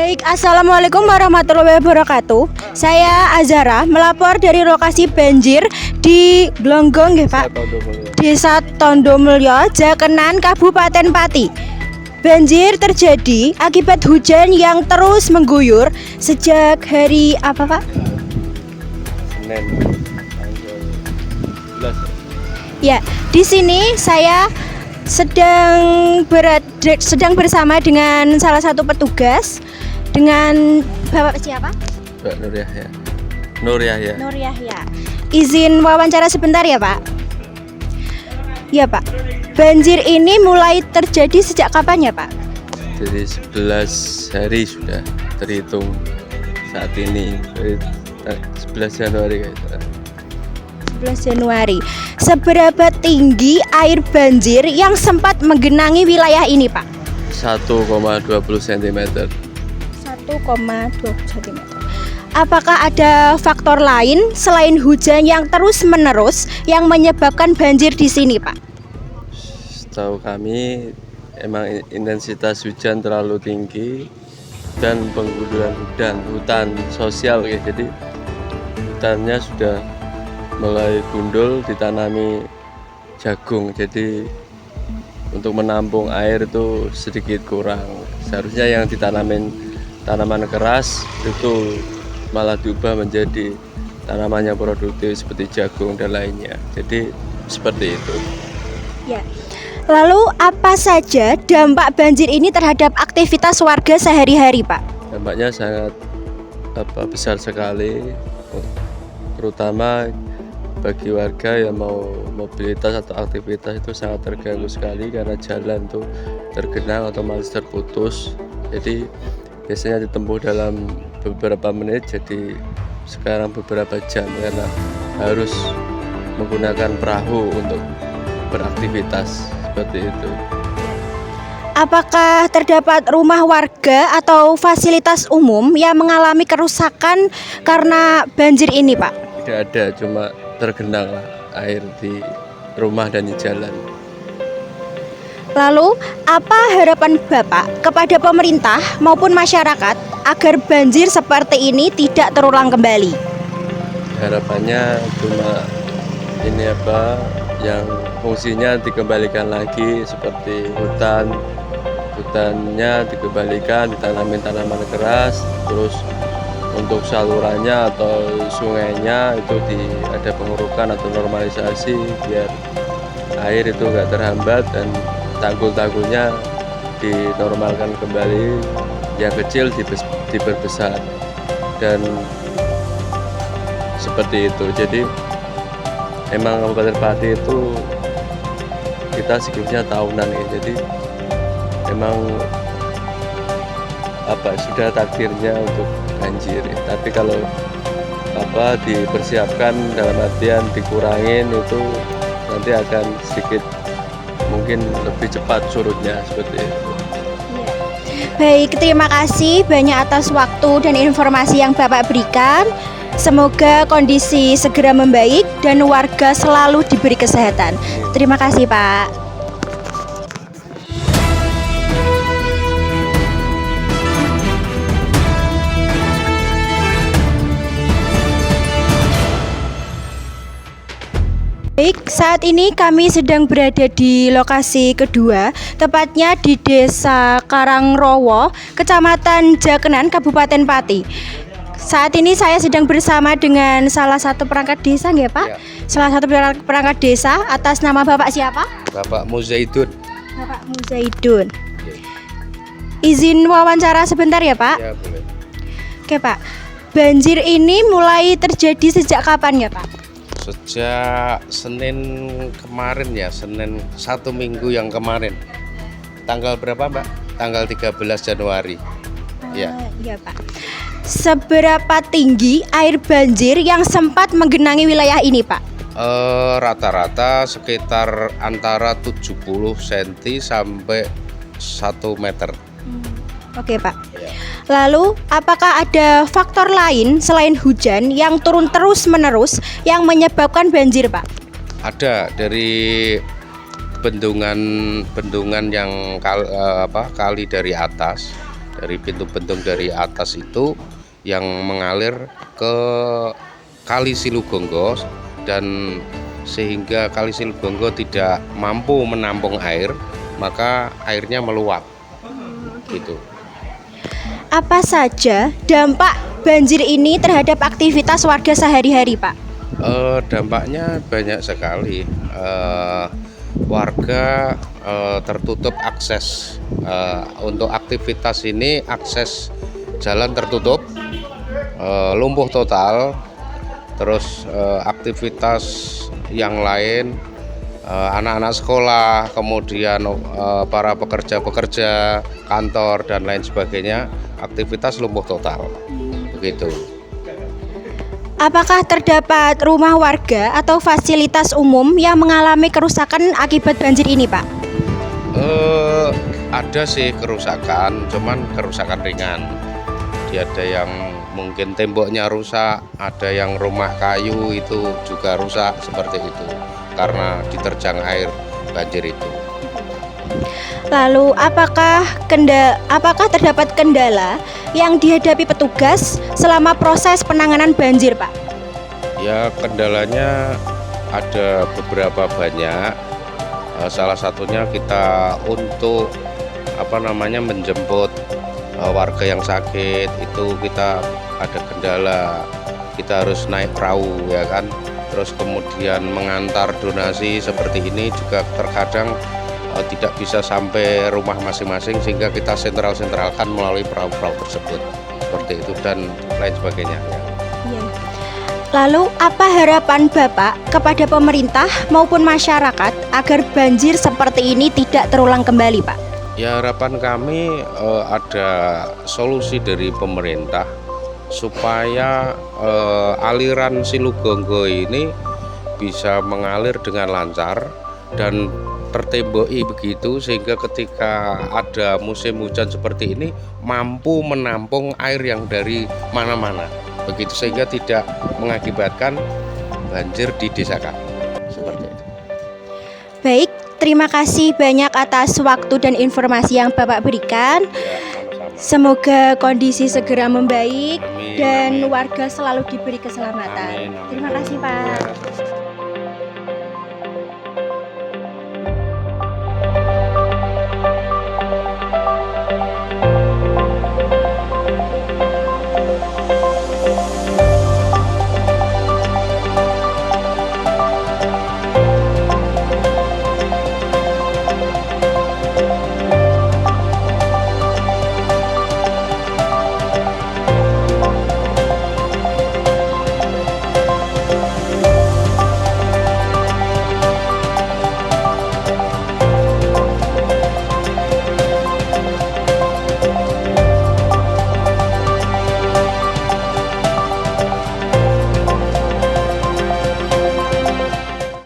Baik, Assalamualaikum warahmatullahi wabarakatuh. Saya Azara melapor dari lokasi banjir di Glonggong, ya Pak. Desa Tondomulyo, Jakenan, Kabupaten Pati. Banjir terjadi akibat hujan yang terus mengguyur sejak hari apa, Pak? Senin tanggal 11. Ya, di sini saya sedang bersama dengan salah satu petugas dengan Bapak siapa? Mbak Nur Yahya. Nur Yahya. Izin wawancara sebentar ya, Pak. Ya, Pak. Banjir ini mulai terjadi sejak kapan ya, Pak? Jadi 11 hari sudah terhitung saat ini, dari 11 Januari kayaknya. 11 Januari. Seberapa tinggi air banjir yang sempat menggenangi wilayah ini, Pak? 1,20 cm. 1,20 cm. Apakah ada faktor lain selain hujan yang terus-menerus yang menyebabkan banjir di sini, Pak? Setahu kami emang intensitas hujan terlalu tinggi dan penggundulan hutan sosial ya. Jadi hutannya sudah mulai gundul, ditanami jagung, jadi untuk menampung air itu sedikit kurang. Seharusnya yang ditanamin tanaman keras itu malah diubah menjadi tanaman yang produktif seperti jagung dan lainnya. Jadi seperti itu. Ya. Lalu apa saja dampak banjir ini terhadap aktivitas warga sehari-hari, Pak? Dampaknya sangat besar sekali, terutama bagi warga yang mau mobilitas atau aktivitas itu sangat terganggu sekali karena jalan tuh tergenang otomatis terputus. Jadi biasanya ditempuh dalam beberapa menit, jadi sekarang beberapa jam karena harus menggunakan perahu untuk beraktivitas seperti itu. Apakah terdapat rumah warga atau fasilitas umum yang mengalami kerusakan karena banjir ini, Pak? Tidak ada, cuma tergenang air di rumah dan di jalan. Lalu, apa harapan Bapak kepada pemerintah maupun masyarakat agar banjir seperti ini tidak terulang kembali? Harapannya cuma ini yang fungsinya dikembalikan lagi seperti hutannya dikembalikan, ditanamin tanaman keras, terus untuk salurannya atau sungainya itu ada pengurukan atau normalisasi biar air itu enggak terhambat, dan tanggul-tanggulnya dinormalkan kembali, yang kecil diperbesar dan seperti itu. Jadi emang Kabupaten Pati itu kita siklusnya tahunan ya, jadi emang sudah takdirnya untuk banjir. Tapi kalau dipersiapkan dalam artian dikurangin itu nanti akan sedikit mungkin lebih cepat surutnya seperti itu. Baik, terima kasih banyak atas waktu dan informasi yang Bapak berikan. Semoga kondisi segera membaik dan warga selalu diberi kesehatan. Terima kasih, Pak. Baik, saat ini kami sedang berada di lokasi kedua, tepatnya di Desa Karangrowo, Kecamatan Jakenan, Kabupaten Pati. Saat ini saya sedang bersama dengan salah satu perangkat desa, ya Pak? Ya. Salah satu perangkat desa, atas nama Bapak siapa? Bapak Muzaidun. Bapak Muzaidun. Ya. Izin wawancara sebentar ya Pak? Ya, boleh. Oke Pak, banjir ini mulai terjadi sejak kapan ya Pak? Sejak Senin kemarin ya, Senin 1 minggu yang kemarin. Tanggal berapa Mbak? Tanggal 13 Januari. Ya. Iya Pak. Seberapa tinggi air banjir yang sempat menggenangi wilayah ini Pak? Rata-rata sekitar antara 70 cm sampai 1 meter. Oke Pak. Ya. Lalu, apakah ada faktor lain selain hujan yang turun terus-menerus yang menyebabkan banjir, Pak? Ada, dari bendungan yang kali dari atas dari pintu bendung dari atas itu yang mengalir ke Kali Silugonggo, dan sehingga Kali Silugonggo tidak mampu menampung air, maka airnya meluap gitu. Apa saja dampak banjir ini terhadap aktivitas warga sehari-hari, Pak? Dampaknya banyak sekali. Warga tertutup akses untuk aktivitas ini, akses jalan tertutup, lumpuh total. Terus aktivitas yang lain, anak-anak sekolah, kemudian para pekerja-pekerja kantor dan lain sebagainya, aktivitas lumpuh total begitu. Apakah terdapat rumah warga atau fasilitas umum yang mengalami kerusakan akibat banjir ini, Pak? Ada sih kerusakan, cuman kerusakan ringan. Jadi ada yang mungkin temboknya rusak, ada yang rumah kayu itu juga rusak seperti itu karena diterjang air banjir itu. Lalu apakah terdapat kendala yang dihadapi petugas selama proses penanganan banjir, Pak? Ya, kendalanya ada beberapa banyak. Salah satunya kita untuk menjemput warga yang sakit, itu kita ada kendala. Kita harus naik perahu ya kan. Terus kemudian mengantar donasi seperti ini juga terkadang tidak bisa sampai rumah masing-masing, sehingga kita sentralkan melalui perahu-perahu tersebut seperti itu dan lain sebagainya ya. Iya. Lalu apa harapan Bapak kepada pemerintah maupun masyarakat agar banjir seperti ini tidak terulang kembali, Pak? Ya, harapan kami ada solusi dari pemerintah supaya aliran Silugonggo ini bisa mengalir dengan lancar dan tertemboki begitu, sehingga ketika ada musim hujan seperti ini mampu menampung air yang dari mana-mana begitu, sehingga tidak mengakibatkan banjir di desa kami seperti itu. Baik, terima kasih banyak atas waktu dan informasi yang Bapak berikan. Ya, sama-sama. Semoga kondisi segera membaik Amin, dan amin. warga selalu diberi keselamatan. Amin, amin. Terima kasih, Pak. Ya.